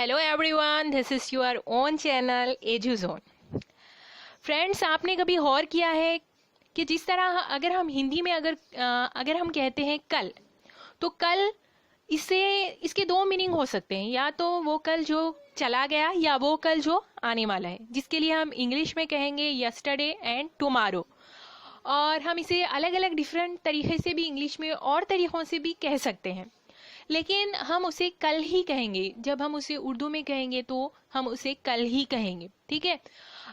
Hello everyone, this is your own channel edu zone. Friends, आपने कभी गौर किया है कि जिस तरह अगर हम हिंदी में अगर हम कहते हैं कल, तो कल इसके दो मीनिंग हो सकते हैं। या तो वो कल जो चला गया या वो कल जो आने वाला है, जिसके लिए हम इंग्लिश में कहेंगे यस्टरडे एंड टुमारो। और हम इसे अलग अलग डिफरेंट तरीके से भी इंग्लिश में और तरीक़ों से भी कह सकते हैं, लेकिन हम उसे कल ही कहेंगे। जब हम उसे उर्दू में कहेंगे तो हम उसे कल ही कहेंगे, ठीक है।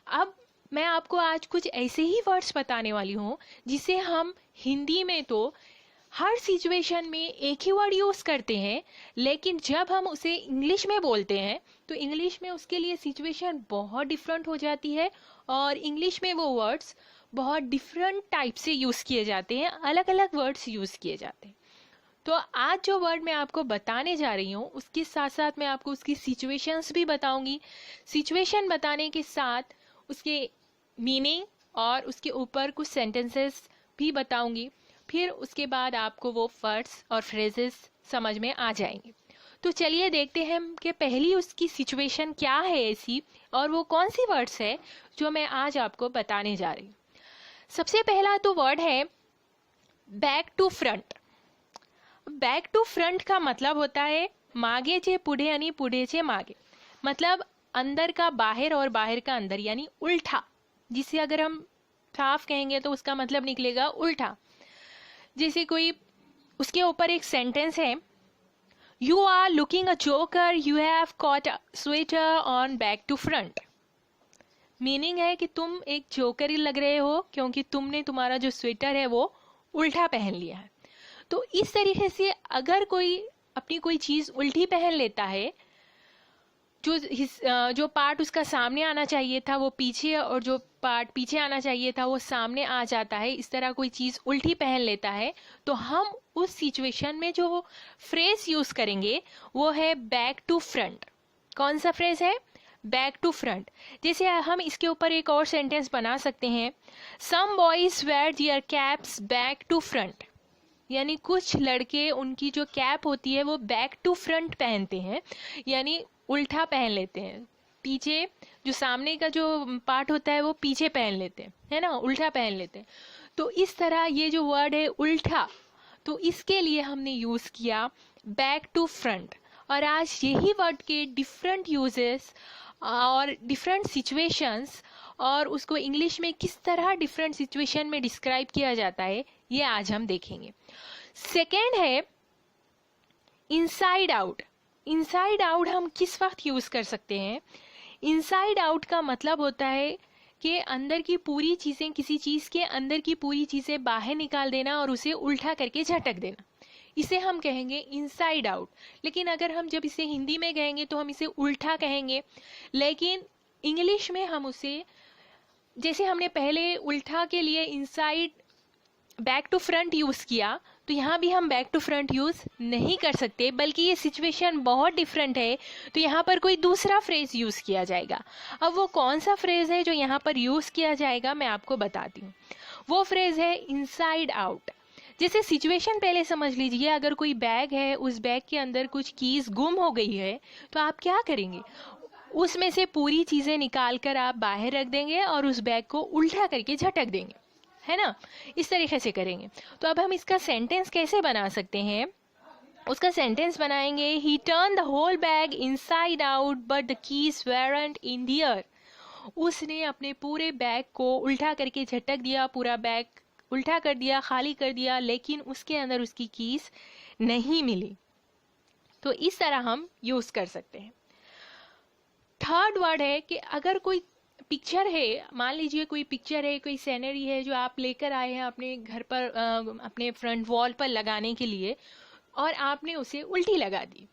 अब मैं आपको आज कुछ ऐसे ही वर्ड्स बताने वाली हूँ जिसे हम हिंदी में तो हर सिचुएशन में एक ही वर्ड यूज़ करते हैं, लेकिन जब हम उसे इंग्लिश में बोलते हैं तो इंग्लिश में उसके लिए सिचुएशन बहुत डिफरेंट हो जाती है और इंग्लिश में वो वर्ड्स बहुत डिफरेंट टाइप से यूज़ किए जाते हैं, अलग अलग वर्ड्स यूज़ किए जाते हैं। तो आज जो वर्ड मैं आपको बताने जा रही हूँ उसके साथ साथ मैं आपको उसकी सिचुएशंस भी बताऊंगी। सिचुएशन बताने के साथ उसके मीनिंग और उसके ऊपर कुछ सेंटेंसेस भी बताऊंगी। फिर उसके बाद आपको वो वर्ड्स और फ्रेजेस समझ में आ जाएंगे। तो चलिए देखते हैं कि पहली उसकी सिचुएशन क्या है ऐसी, और वो कौन सी वर्ड्स है जो मैं आज आपको बताने जा रही हूँ। सबसे पहला तो वर्ड है back to front. Back to front का मतलब होता है मागे चे पुढे यानी पुढे चे मागे। मतलब अंदर का बाहर और बाहर का अंदर, यानी उल्टा। जिसे अगर हम साफ कहेंगे तो उसका मतलब निकलेगा उल्टा। जैसे कोई उसके ऊपर एक सेंटेंस है, you are looking a joker, you have caught a sweater on back to front. Meaning है कि तुम एक जोकर ही लग रहे हो क्योंकि तुमने तुम्हारा जो स्वेटर है वो उल्टा पहन लिया है। तो इस तरीके से अगर कोई अपनी कोई चीज़ उल्टी पहन लेता है, जो पार्ट उसका सामने आना चाहिए था वो पीछे, और जो पार्ट पीछे आना चाहिए था वो सामने आ जाता है, इस तरह कोई चीज़ उल्टी पहन लेता है, तो हम उस सिचुएशन में जो फ्रेज यूज़ करेंगे वो है बैक टू फ्रंट। कौन सा फ्रेज है? Back to front. जैसे हम इसके ऊपर एक और सेंटेंस बना सकते हैं, some boys wear their caps back to front. यानी कुछ लड़के उनकी जो कैप होती है वो बैक टू फ्रंट पहनते हैं, यानी उल्टा पहन लेते हैं। पीछे जो सामने का जो पार्ट होता है वो पीछे पहन लेते हैं, है ना, उल्टा पहन लेते हैं। तो इस तरह ये जो वर्ड है उल्टा, तो इसके लिए हमने यूज़ किया बैक टू फ्रंट। और आज यही वर्ड के डिफरेंट यूजेस और डिफरेंट सिचुएशंस, और उसको इंग्लिश में किस तरह डिफरेंट सिचुएशन में डिस्क्राइब किया जाता है, ये आज हम देखेंगे। सेकेंड है इनसाइड आउट। इनसाइड आउट हम किस वक्त यूज कर सकते हैं? इनसाइड आउट का मतलब होता है कि अंदर की पूरी चीजें, किसी चीज के अंदर की पूरी चीजें बाहर निकाल देना और उसे उल्टा करके झटक देना, इसे हम कहेंगे इनसाइड आउट। लेकिन अगर हम जब इसे हिंदी में कहेंगे तो हम इसे उल्टा कहेंगे, लेकिन इंग्लिश में हम उसे, जैसे हमने पहले उल्टा के लिए inside back to front use किया, तो यहाँ भी हम बैक टू फ्रंट यूज़ नहीं कर सकते, बल्कि ये सिचुएशन बहुत डिफरेंट है, तो यहाँ पर कोई दूसरा फ्रेज यूज़ किया जाएगा। अब वो कौन सा फ्रेज है जो यहाँ पर यूज़ किया जाएगा, मैं आपको बताती हूँ। वो फ्रेज है इनसाइड आउट। जैसे सिचुएशन पहले समझ लीजिए, अगर कोई बैग है, उस बैग के अंदर कुछ कीज़ गुम हो गई है, तो आप क्या करेंगे? उसमें से पूरी चीज़ें निकाल कर आप बाहर रख देंगे और उस बैग को उल्टा करके झटक देंगे, है ना। इस तरीके से करेंगे। तो अब हम इसका सेंटेंस कैसे बना सकते हैं? उसका सेंटेंस बनाएंगे, he turn the whole bag inside out but the keys weren't in there. उसने अपने पूरे बैग को उल्टा करके झटक दिया, पूरा बैग उल्टा कर दिया, खाली कर दिया, लेकिन उसके अंदर उसकी कीज नहीं मिली। तो इस तरह हम यूज कर सकते हैं। थर्ड वर्ड है कि अगर कोई पिक्चर है, मान लीजिए कोई पिक्चर है, कोई सीनरी है जो आप लेकर आए हैं अपने घर पर, अपने फ्रंट वॉल पर लगाने के लिए, और आपने उसे उल्टी लगा दी।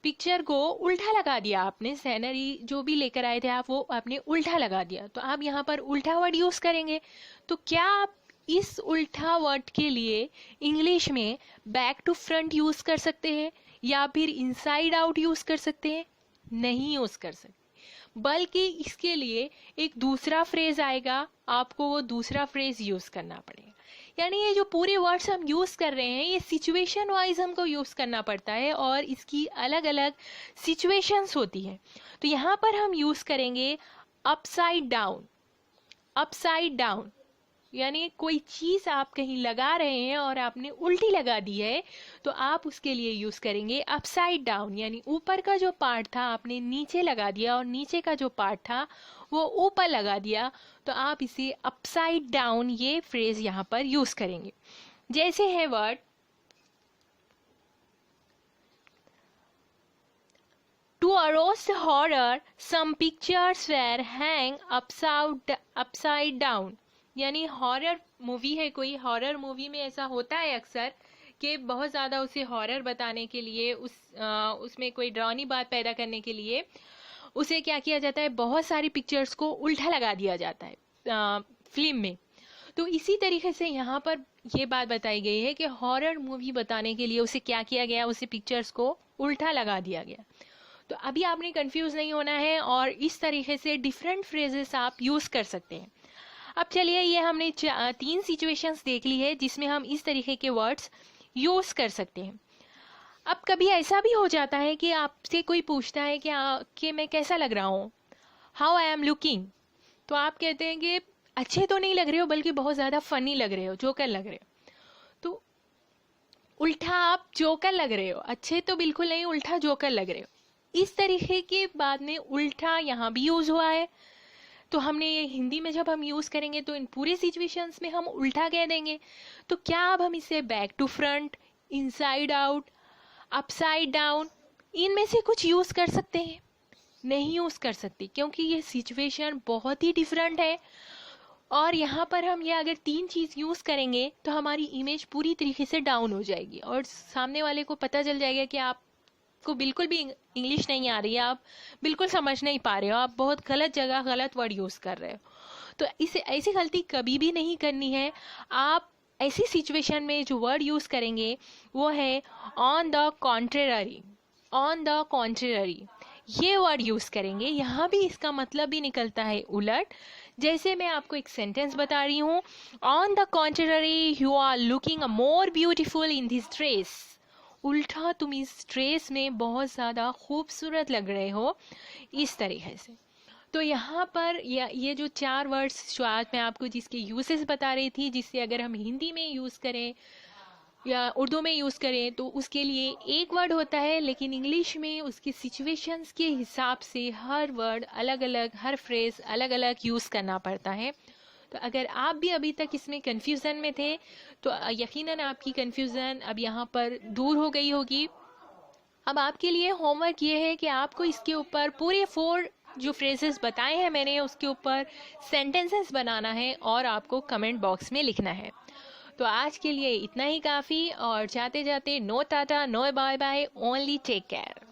पिक्चर को उल्टा लगा दिया आपने, सीनरी जो भी लेकर आए थे आप, वो आपने उल्टा लगा दिया। तो आप यहाँ पर उल्टा वर्ड यूज़ करेंगे। तो क्या आप इस उल्टा वर्ड के लिए इंग्लिश में बैक टू फ्रंट यूज़ कर सकते हैं या फिर इनसाइड आउट यूज़ कर सकते हैं? नहीं यूज़ कर सकते, बल्कि इसके लिए एक दूसरा फ्रेज आएगा, आपको वो दूसरा फ्रेज यूज़ करना पड़ेगा। यानी ये जो पूरे वर्ड्स हम यूज़ कर रहे हैं ये सिचुएशन वाइज हमको यूज़ करना पड़ता है और इसकी अलग अलग सिचुएशंस होती हैं। तो यहाँ पर हम यूज़ करेंगे अपसाइड डाउन। अपसाइड डाउन यानी कोई चीज़ आप कहीं लगा रहे हैं और आपने उल्टी लगा दी है तो आप उसके लिए यूज़ करेंगे अपसाइड डाउन, यानी ऊपर का जो पार्ट था आपने नीचे लगा दिया और नीचे का जो पार्ट था वो ऊपर लगा दिया, तो आप इसे अपसाइड डाउन ये फ्रेज यहाँ पर यूज़ करेंगे। जैसे है word To arouse horror, some pictures were hang upside down। यानी हॉरर मूवी है कोई, हॉरर मूवी में ऐसा होता है अक्सर कि बहुत ज़्यादा उसे हॉरर बताने के लिए उसमें कोई डरावनी बात पैदा करने के लिए उसे क्या किया जाता है, बहुत सारी पिक्चर्स को उल्टा लगा दिया जाता है फिल्म में। तो इसी तरीके से यहाँ पर ये बात बताई गई है कि हॉरर मूवी बताने के लिए उसे क्या किया गया, उसे पिक्चर्स को उल्टा लगा दिया गया। तो अभी आपने कंफ्यूज नहीं होना है और इस तरीके से डिफरेंट फ्रेजेस आप यूज़ कर सकते हैं। अब चलिए, ये हमने 3 सिचुएशंस देख ली है जिसमें हम इस तरीके के वर्ड्स यूज़ कर सकते हैं। अब कभी ऐसा भी हो जाता है कि आपसे कोई पूछता है कि मैं कैसा लग रहा हूँ, हाउ आई एम लुकिंग, तो आप कहते हैं कि अच्छे तो नहीं लग रहे हो बल्कि बहुत ज़्यादा फनी लग रहे हो, जोकर लग रहे हो। तो उल्टा आप जोकर लग रहे हो, अच्छे तो बिल्कुल नहीं, उल्टा जोकर लग रहे हो। इस तरीके के बाद में उल्टा यहाँ भी यूज़ हुआ है, तो हमने ये हिंदी में जब हम यूज़ करेंगे तो इन पूरे सिचुएशंस में हम उल्टा कह देंगे। तो क्या अब हम इसे back to front, inside out, upside down, इनमें से कुछ यूज़ कर सकते हैं? नहीं यूज़ कर सकते, क्योंकि ये सिचुएशन बहुत ही डिफरेंट है। और यहाँ पर हम ये अगर 3 चीज़ यूज़ करेंगे तो हमारी इमेज पूरी तरीके से डाउन हो जाएगी और सामने वाले को पता चल जाएगा कि आपको बिल्कुल भी इंग्लिश नहीं आ रही है, आप बिल्कुल समझ नहीं पा रहे हो, आप बहुत गलत जगह गलत वर्ड यूज़ कर रहे हो। तो इसे ऐसी गलती कभी भी नहीं करनी है। आप ऐसी सिचुएशन में जो वर्ड यूज़ करेंगे वो है on the contrary. On the contrary ये वर्ड यूज़ करेंगे। यहाँ भी इसका मतलब भी निकलता है उलट। जैसे मैं आपको एक सेंटेंस बता रही हूँ, on the contrary you are looking more beautiful in this dress. उल्टा तुम इस ड्रेस में बहुत ज़्यादा खूबसूरत लग रहे हो, इस तरीके से। तो यहाँ पर ये जो 4 वर्ड्स जो आज मैं आपको जिसके यूसेस बता रही थी, जिससे अगर हम हिंदी में यूज़ करें या उर्दू में यूज़ करें तो उसके लिए एक वर्ड होता है, लेकिन इंग्लिश में उसके सिचुएशंस के हिसाब से हर वर्ड अलग अलग, हर फ्रेज़ अलग अलग यूज़ करना पड़ता है। तो अगर आप भी अभी तक इसमें कन्फ्यूज़न में थे तो यकीनन आपकी कन्फ्यूज़न अब यहाँ पर दूर हो गई होगी। अब आपके लिए होमवर्क ये है कि आपको इसके ऊपर पूरे 4 जो फ्रेजेस बताए हैं मैंने उसके ऊपर सेंटेंसेस बनाना है और आपको कमेंट बॉक्स में लिखना है। तो आज के लिए इतना ही काफ़ी, और जाते जाते no tata no bye bye, only take care.